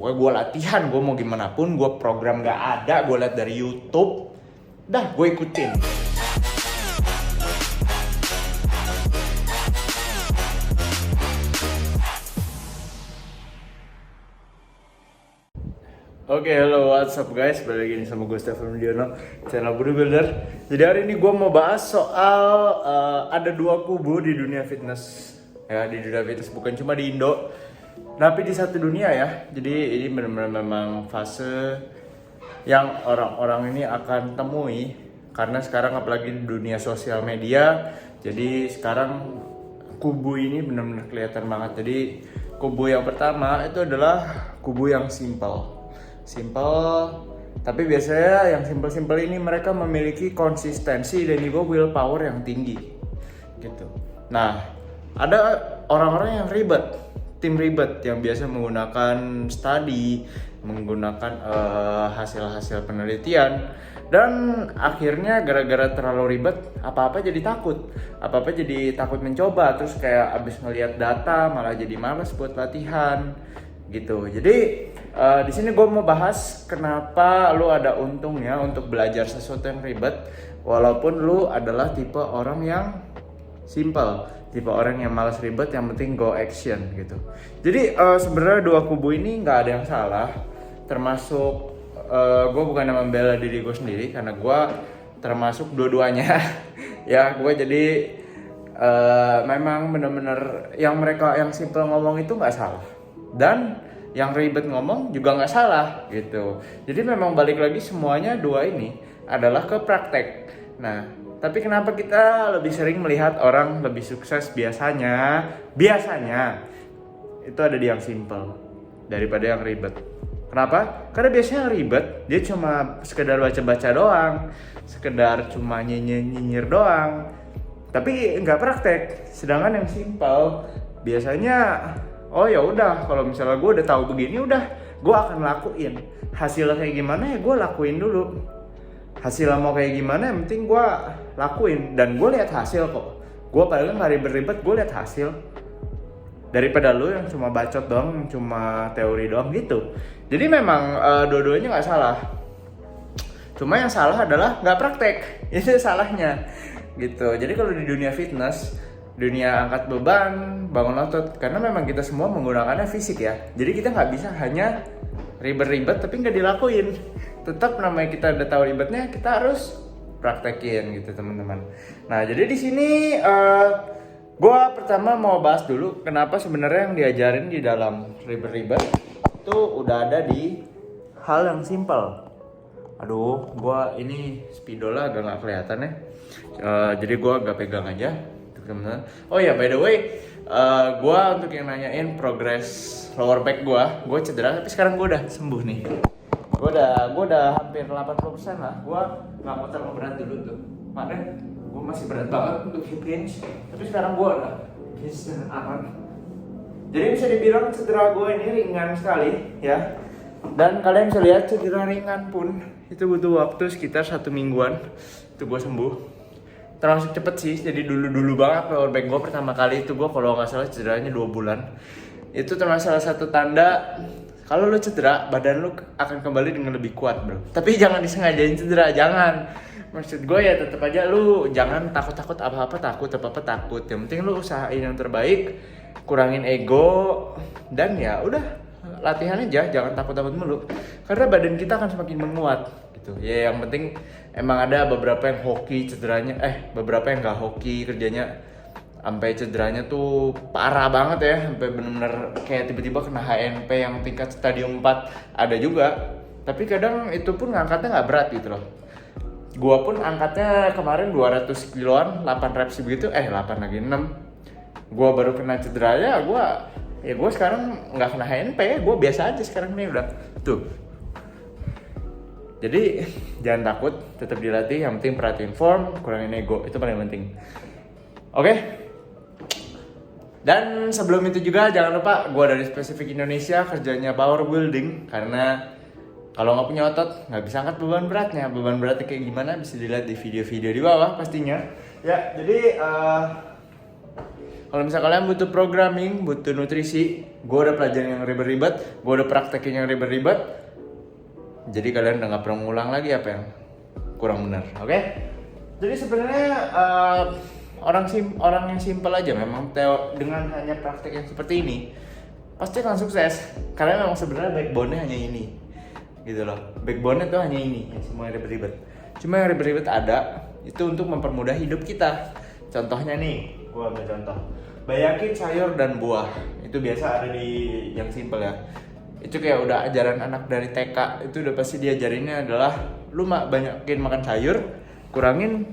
Gue latihan, gue mau gimana pun, gue program gak ada, gue liat dari YouTube, dah gue ikutin. Oke, halo, what's up guys? Balik lagi nih sama gue Stefan Widiono, channel Bodybuilder. Jadi hari ini gue mau bahas soal ada dua kubu di dunia fitness. Ya, di dunia fitness, bukan cuma di Indo, tapi di satu dunia ya. Jadi ini benar-benar memang fase yang orang-orang ini akan temui. Karena sekarang apalagi di dunia sosial media, jadi sekarang kubu ini benar-benar kelihatan banget. Jadi kubu yang pertama itu adalah kubu yang simple, tapi biasanya yang simple ini mereka memiliki konsistensi dan juga willpower yang tinggi gitu. Nah, ada orang-orang yang tim ribet yang biasa menggunakan study, menggunakan hasil-hasil penelitian, dan akhirnya gara-gara terlalu ribet apa-apa jadi takut mencoba, terus kayak abis ngelihat data malah jadi malas buat latihan gitu. Jadi di sini gue mau bahas kenapa lu ada untungnya untuk belajar sesuatu yang ribet walaupun lu adalah tipe orang yang simple, tipe orang yang malas ribet, yang penting go action gitu. Jadi sebenarnya dua kubu ini nggak ada yang salah, termasuk gue bukan membela diri gue sendiri karena gue termasuk dua-duanya. Ya, gue jadi memang bener-bener yang mereka yang simple ngomong itu nggak salah, dan yang ribet ngomong juga nggak salah gitu. Jadi memang balik lagi semuanya dua ini adalah ke praktek. Nah, tapi kenapa kita lebih sering melihat orang lebih sukses biasanya itu ada di yang simple daripada yang ribet. Kenapa? Karena biasanya yang ribet dia cuma sekedar baca-baca doang, sekedar cuma nyinyir doang, tapi nggak praktek. Sedangkan yang simple biasanya, oh ya udah, kalau misalnya gue udah tahu begini, udah gue akan lakuin. Hasilnya kayak gimana ya gue lakuin dulu. Hasilnya mau kayak gimana, yang penting gue lakuin. Dan gue lihat hasil kok. Gue padahal nggak ribet-ribet, gue lihat hasil. Daripada lu yang cuma bacot doang, cuma teori doang gitu. Jadi memang dua-duanya nggak salah. Cuma yang salah adalah nggak praktek. Itu salahnya gitu. Jadi kalau di dunia fitness, dunia angkat beban, bangun otot, karena memang kita semua menggunakannya fisik ya. Jadi kita nggak bisa hanya ribet-ribet tapi nggak dilakuin. Tetap namanya kita udah tahu ribetnya, kita harus praktekin gitu teman-teman. Nah, jadi di sini gue pertama mau bahas dulu kenapa sebenarnya yang diajarin di dalam ribet-ribet itu udah ada di hal yang simple. Aduh, gue ini spidolnya agak nggak kelihatan ya. Jadi gue agak pegang aja. Oh ya, by the way, gue untuk yang nanyain progres lower back gue cedera, tapi sekarang gue udah sembuh nih. Gue udah hampir 80% lah. Gue nggak mau terlalu berat dulu tuh. Makanya gue masih berat banget untuk hip hinge, tapi sekarang gue udah hinge dan aman. Jadi bisa dibilang cedera gue ini ringan sekali ya. Dan kalian bisa lihat cedera ringan pun itu butuh waktu sekitar 1 mingguan itu gue sembuh. Termasuk cepet sih, jadi dulu banget lower back gue pertama kali itu gue kalau nggak salah cederanya 2 bulan. Itu termasuk salah satu tanda kalau lu cedera, badan lu akan kembali dengan lebih kuat bro. Tapi jangan disengajain cedera, jangan. Maksud gue ya tetap aja lu jangan takut apa-apa takut. Yang penting lu usahain yang terbaik, kurangin ego, dan ya udah latihan aja, jangan takut mulu. Karena badan kita akan semakin menguat gitu. Ya yang penting emang ada beberapa yang hoki cederanya, beberapa yang nggak hoki kerjanya sampai cederanya tuh parah banget ya, sampai bener-bener kayak tiba-tiba kena HNP yang tingkat stadium 4 ada juga. Tapi kadang itu pun ngangkatnya nggak berat gitu loh. Gua pun angkatnya kemarin 200 kiloan, 8 reps begitu, 8 lagi 6. Gua baru kena cedera ya, gua sekarang nggak kena HNP ya, gua biasa aja sekarang nih udah tuh. Jadi jangan takut, tetap dilatih, yang penting perhatiin form, kurangin ego, itu paling penting. Oke? Dan sebelum itu juga jangan lupa gue dari Spesifik Indonesia, kerjanya power building. Karena kalau nggak punya otot nggak bisa angkat beban beratnya. Beban beratnya kayak gimana bisa dilihat di video-video di bawah pastinya. Ya, jadi Kalau misalnya kalian butuh programming, butuh nutrisi, gue udah pelajarin yang ribet-ribet, gue udah praktekin yang ribet-ribet. Jadi kalian udah nggak perlu ngulang lagi apa yang kurang benar, oke? Jadi sebenarnya orang yang simpel aja memang dengan hanya praktek yang seperti ini pasti akan sukses. Karena memang sebenarnya backbone-nya hanya ini, gitu loh. Backbone-nya tuh hanya ini, yang semua yang ribet-ribet. Cuma yang ribet-ribet ada itu untuk mempermudah hidup kita. Contohnya nih, gue ambil contoh. Banyakin sayur dan buah. Itu biasa ada di yang simpel ya. Itu kayak udah ajaran anak dari TK. Itu udah pasti diajarinnya adalah lu banyakin makan sayur, kurangin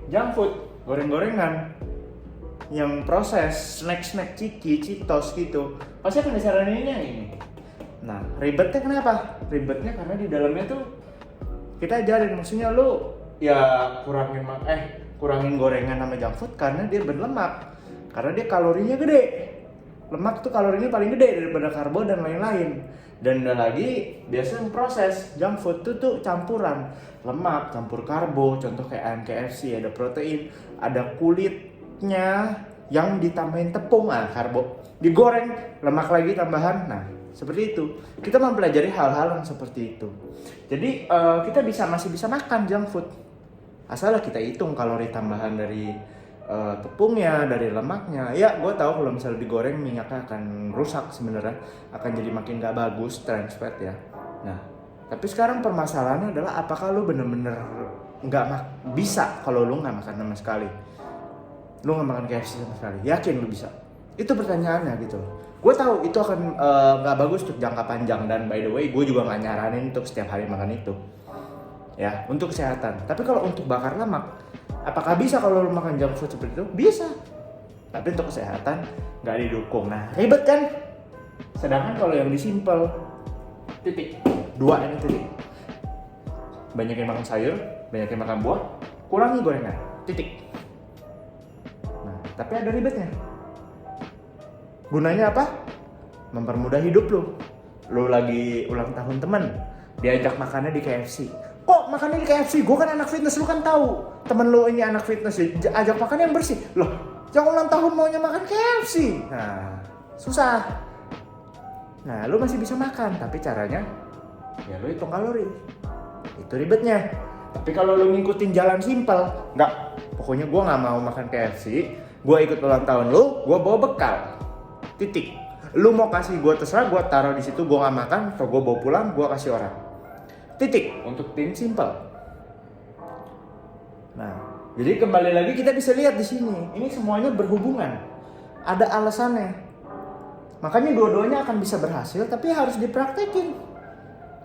junk food, goreng-gorengan, yang proses, snack ciki, citos gitu. Pasti akan disaranin yang ini. Nah, ribetnya kenapa? Ribetnya karena di dalamnya tuh kita ajarin, maksudnya lu ya kurangin gorengan sama junk food karena dia berlemak, karena dia kalorinya gede. Lemak tuh kalorinya paling gede daripada karbo dan lain-lain. Dan udah lagi biasa yang proses junk food tuh campuran lemak campur karbo, contoh kayak ayam KFC, ada protein, ada kulitnya yang ditambahin tepung, karbo digoreng, lemak lagi tambahan. Nah, seperti itu. Kita mempelajari hal-hal yang seperti itu. Jadi kita masih bisa makan junk food asal kita hitung kalori tambahan dari tepungnya, dari lemaknya. Ya, gue tahu kalau misalnya digoreng minyaknya akan rusak sebenarnya, akan jadi makin gak bagus, trans fat ya. Nah, tapi sekarang permasalahannya adalah apakah lu bener-bener bisa kalau lu nggak makan sama sekali. Lu nggak makan KFC sama sekali, yakin lu bisa? Itu pertanyaannya gitu. Gue tahu itu akan nggak bagus untuk jangka panjang, dan by the way gue juga nggak nyaranin untuk setiap hari makan itu. Ya, untuk kesehatan. Tapi kalau untuk bakar lemak, apakah bisa kalau lu makan junk food seperti itu? Bisa. Tapi untuk kesehatan nggak didukung. Nah, ribet kan? Sedangkan kalau yang disimpel, titik. 2 ini titik. Banyakin makan sayur, banyakin makan buah, kurangi gorengan. Titik. Nah, tapi ada ribetnya. Gunanya apa? Mempermudah hidup lu. Lu lagi ulang tahun temen, diajak makannya di KFC. Kok makannya di KFC? Gue kan anak fitness, lu kan tahu. Temen lu ini anak fitness, ajak makan yang bersih. Loh, yang ulang tahun maunya makan KFC. Nah, susah. Nah, lu masih bisa makan, tapi caranya ya lu hitung kalori. Itu ribetnya. Tapi kalau lu ngikutin jalan simpel, pokoknya gue nggak mau makan KFC, gue ikut ulang tahun lu, gue bawa bekal. Titik. Lu mau kasih gue terserah, gue taruh di situ, gue nggak makan, atau gue bawa pulang, gue kasih orang. Titik. Untuk tim simpel. Nah, jadi kembali lagi kita bisa lihat di sini, ini semuanya berhubungan, ada alasannya. Makanya dua-duanya akan bisa berhasil, tapi harus dipraktekin.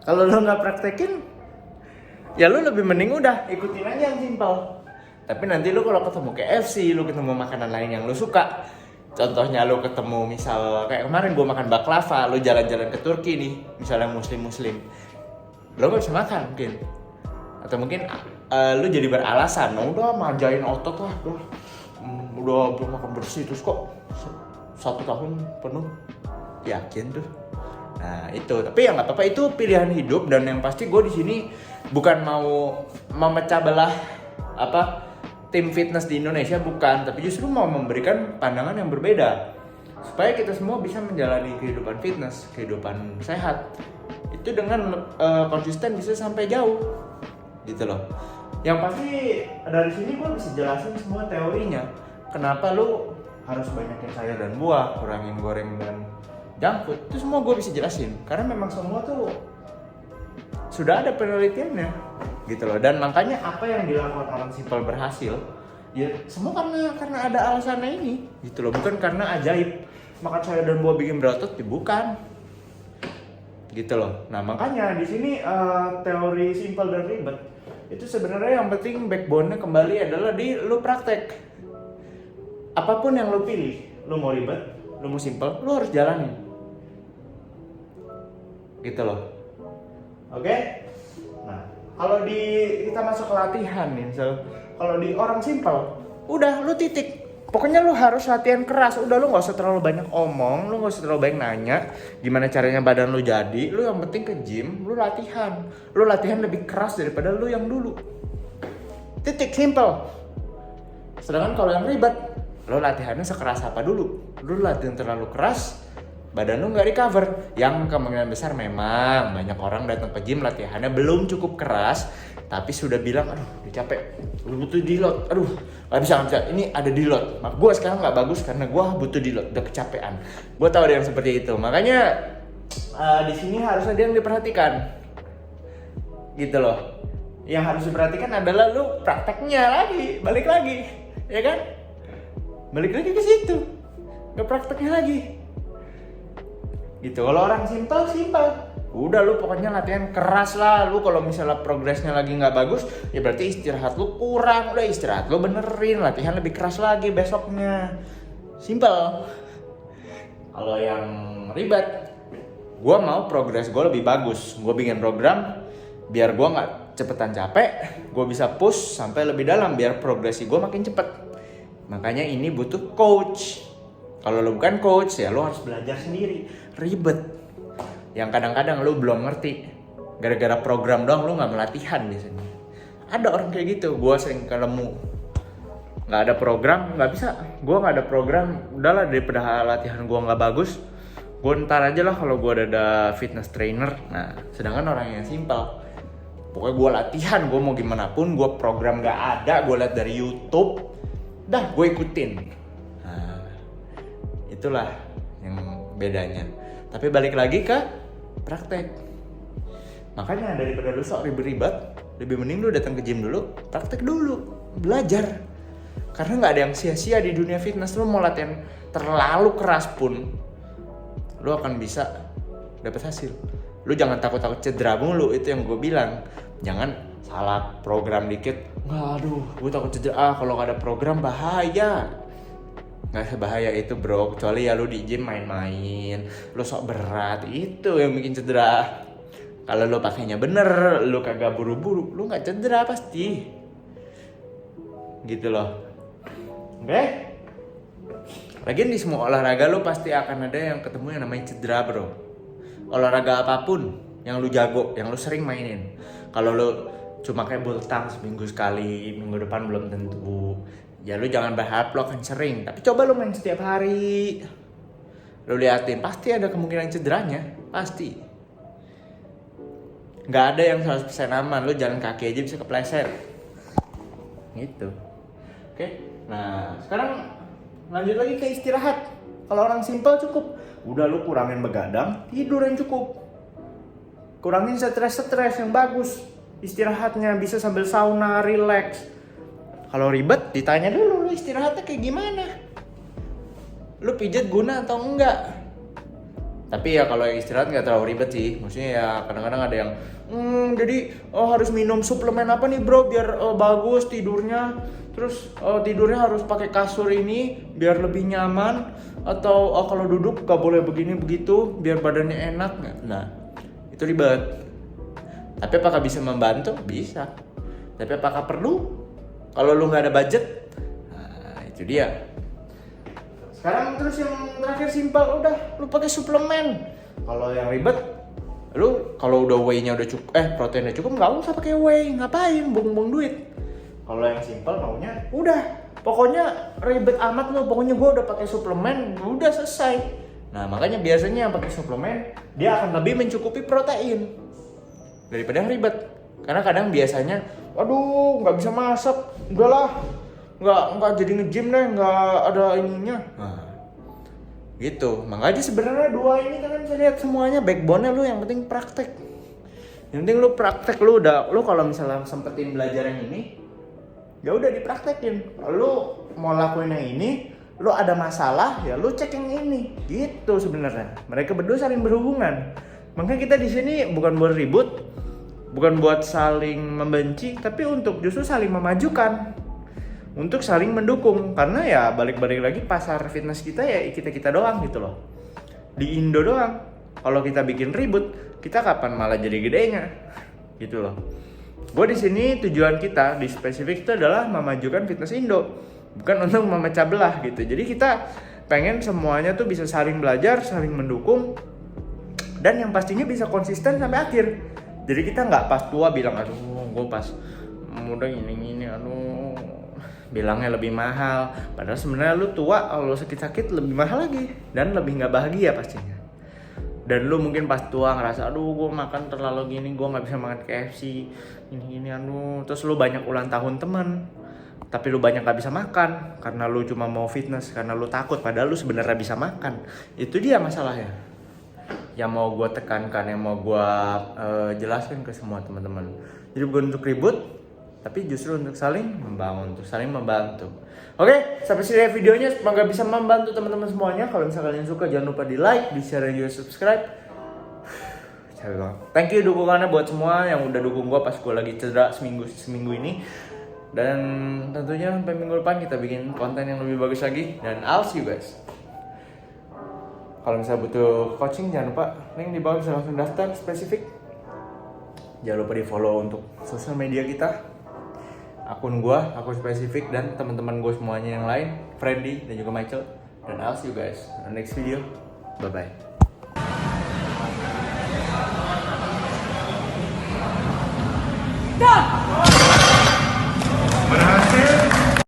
Kalau lo nggak praktekin, ya lo lebih mending udah ikutin aja yang simpel. Tapi nanti lo kalau ketemu KFC, lo ketemu makanan lain yang lo suka, contohnya lo ketemu misal kayak kemarin gue makan baklava, lo jalan-jalan ke Turki nih, misalnya muslim, lo nggak bisa makan mungkin, atau mungkin lo jadi beralasan, udah manjain otot lah, udah belum makan bersih terus kok 1 tahun penuh, yakin tuh. Nah itu, tapi ya nggak apa-apa, itu pilihan hidup. Dan yang pasti gue di sini bukan mau memecah belah tim fitness di Indonesia, bukan, tapi justru mau memberikan pandangan yang berbeda supaya kita semua bisa menjalani kehidupan fitness, kehidupan sehat itu dengan konsisten bisa sampai jauh gitu loh. Yang pasti dari sini gue bisa jelasin semua teorinya, kenapa lu harus banyakin sayur dan buah, kurangin goreng dan junk food, itu semua gue bisa jelasin karena memang semua tuh sudah ada penelitiannya gitu loh. Dan makanya apa yang dilakukan orang simpel berhasil ya semua karena ada alasannya ini gitu loh, bukan karena ajaib makan sayur dan buah bikin berotot, ya bukan gitu loh. Nah makanya di sini teori simpel dan ribet itu sebenarnya yang penting backbone-nya kembali adalah di lu praktek. Apapun yang lu pilih, lu mau ribet, lu mau simpel, lu harus jalanin gitu loh. Oke? Nah, kalau kita masuk ke latihan nih, kalau di orang simpel, udah lu titik. Pokoknya lu harus latihan keras. Udah, lu nggak usah terlalu banyak omong, lu nggak usah terlalu banyak nanya gimana caranya badan lu jadi. Lu yang penting ke gym, lu latihan. Lu latihan lebih keras daripada lu yang dulu. Titik, simple. Sedangkan kalau yang ribet, lo latihannya sekeras apa dulu. Lo latihan terlalu keras, badan lo nggak recover. Yang kemungkinan besar memang banyak orang datang ke gym latihannya belum cukup keras, tapi sudah bilang, aduh udah capek, butuh deload, aduh nggak bisa, ini ada deload. Gue sekarang nggak bagus karena gue butuh deload, udah kecapean. Gue tahu ada yang seperti itu, makanya di sini harus ada yang diperhatikan, gitu loh. Yang harus diperhatikan adalah lu prakteknya lagi, balik lagi, ya kan? Balik lagi ke situ, ke prakteknya lagi. Gitu. Kalau orang simpel, udah lu pokoknya latihan keras lah. Lu kalau misalnya progresnya lagi nggak bagus, ya berarti istirahat lu kurang. Udah istirahat lu benerin, latihan lebih keras lagi besoknya. Simpel. Kalau yang ribet, gue mau progres gue lebih bagus. Gue bikin program biar gue nggak cepetan capek, gue bisa push sampai lebih dalam biar progresi gue makin cepet. Makanya ini butuh coach. Kalau lo bukan coach ya lo harus belajar sendiri. Ribet. Yang kadang-kadang lo belum ngerti. Gara-gara program doang lo nggak melatihan biasanya. Ada orang kayak gitu. Gue sering ketemu. Nggak ada program, nggak bisa. Gue nggak ada program. Udahlah daripada latihan gue nggak bagus, gue ntar aja lah kalau gue ada fitness trainer. Nah, sedangkan orang yang simpel, pokoknya gue latihan, gue mau gimana pun, gue program gak ada, gue liat dari YouTube, dah gue ikutin. Nah, itulah yang bedanya. Tapi balik lagi ke praktek. Makanya daripada lu sok ribet-ribet, lebih mending lu datang ke gym dulu, praktek dulu, belajar. Karena gak ada yang sia-sia di dunia fitness. Lu mau latihan terlalu keras pun, lu akan bisa dapat hasil. Lu jangan takut-takut cedera mulu, itu yang gue bilang. Jangan salah program dikit, aduh gue takut cedera, kalau gak ada program bahaya. Gak sebahaya itu bro, kecuali ya lu di gym main-main, lu sok berat, itu yang bikin cedera. Kalau lu pakainya bener, lu kagak buru-buru, lu gak cedera pasti. Gitu loh. Oke? Lagian di semua olahraga lu pasti akan ada yang ketemu yang namanya cedera bro. Olahraga apapun yang lu jago, yang lu sering mainin. Kalau lu cuma kayak bulu tangkis seminggu sekali, minggu depan belum tentu. Ya lu jangan berharap lu akan sering, tapi coba lu main setiap hari. Lu liatin, pasti ada kemungkinan cederanya, pasti. Nggak ada yang 100% aman, lu jalan kaki aja bisa kepleset. Gitu. Oke, nah sekarang lanjut lagi ke istirahat. Kalau orang simpel cukup, udah lu kurangin begadang, tidur yang cukup. Kurangin stres yang bagus. Istirahatnya bisa sambil sauna, relax. Kalau ribet, ditanya dulu lu istirahatnya kayak gimana? Lu pijat guna atau enggak? Tapi ya kalau istirahat nggak terlalu ribet sih. Maksudnya ya kadang-kadang ada yang jadi harus minum suplemen apa nih bro biar bagus tidurnya. Terus tidurnya harus pakai kasur ini biar lebih nyaman. Atau kalau duduk gak boleh begini begitu biar badannya enak. Nah itu ribet. Tapi apakah bisa membantu? Bisa. Tapi apakah perlu? Kalau lu nggak ada budget, nah itu dia. Sekarang terus yang terakhir simpel, udah lu pakai suplemen. Kalau yang ribet, lu kalau udah whey-nya udah cukup, proteinnya cukup, nggak usah pakai whey, ngapain? Buang-buang duit. Kalau yang simpel maunya, udah, pokoknya ribet amat lu, pokoknya gua udah pakai suplemen, udah selesai. Nah makanya biasanya yang pakai suplemen dia akan lebih mencukupi protein daripada yang ribet. Karena kadang biasanya, waduh nggak bisa masak, udahlah nggak jadi nge-gym deh, nggak ada ininya. Nah, gitu. Makanya sebenarnya dua ini kalian bisa lihat semuanya backbone-nya lu yang penting praktek. Yang penting lu praktek, lu kalau misalnya sempetin belajar yang ini, ya udah dipraktekin. Kalau lu mau lakuin yang ini, lu ada masalah ya lu cek yang ini. Gitu sebenarnya. Mereka berdua saling berhubungan. Makanya kita di sini bukan buat ribut, bukan buat saling membenci, tapi untuk justru saling memajukan, untuk saling mendukung. Karena ya balik-balik lagi pasar fitness kita ya kita doang gitu loh, di Indo doang. Kalau kita bikin ribut, kita kapan malah jadi gedenya gitu loh. Gue di sini tujuan kita di spesifik itu adalah memajukan fitness Indo, bukan untuk memecah belah gitu. Jadi kita pengen semuanya tuh bisa saling belajar, saling mendukung, dan yang pastinya bisa konsisten sampai akhir. Jadi kita nggak pas tua bilang aduh gue pas muda gini aduh bilangnya lebih mahal, padahal sebenarnya lu tua, kalau lu sakit-sakit lebih mahal lagi dan lebih nggak bahagia pastinya. Dan lu mungkin pas tua ngerasa, aduh gue makan terlalu gini, gue nggak bisa makan KFC gini aduh. Terus lu banyak ulang tahun temen, tapi lu banyak nggak bisa makan karena lu cuma mau fitness, karena lu takut padahal lu sebenarnya bisa makan. Itu dia masalahnya yang mau gue tekankan, yang mau gue jelaskan ke semua teman-teman. Jadi bukan untuk ribut, tapi justru untuk saling membangun, untuk saling membantu. Oke, sampai sini videonya, semoga bisa membantu teman-teman semuanya. Kalau misalnya kalian suka, jangan lupa di like, di share, dan juga subscribe. Capek banget. Thank you dukungannya buat semua yang udah dukung gue pas gue lagi cedera seminggu ini. Dan tentunya sampai minggu depan kita bikin konten yang lebih bagus lagi. Dan I'll see you guys. Kalau misalnya butuh coaching, jangan lupa link di bawah bisa langsung daftar spesifik. Jangan lupa di follow untuk sosial media kita, akun gue, akun spesifik, dan teman-teman gue semuanya yang lain, Friendly dan juga Michael. Dan I'll see you guys in the next video. Bye bye.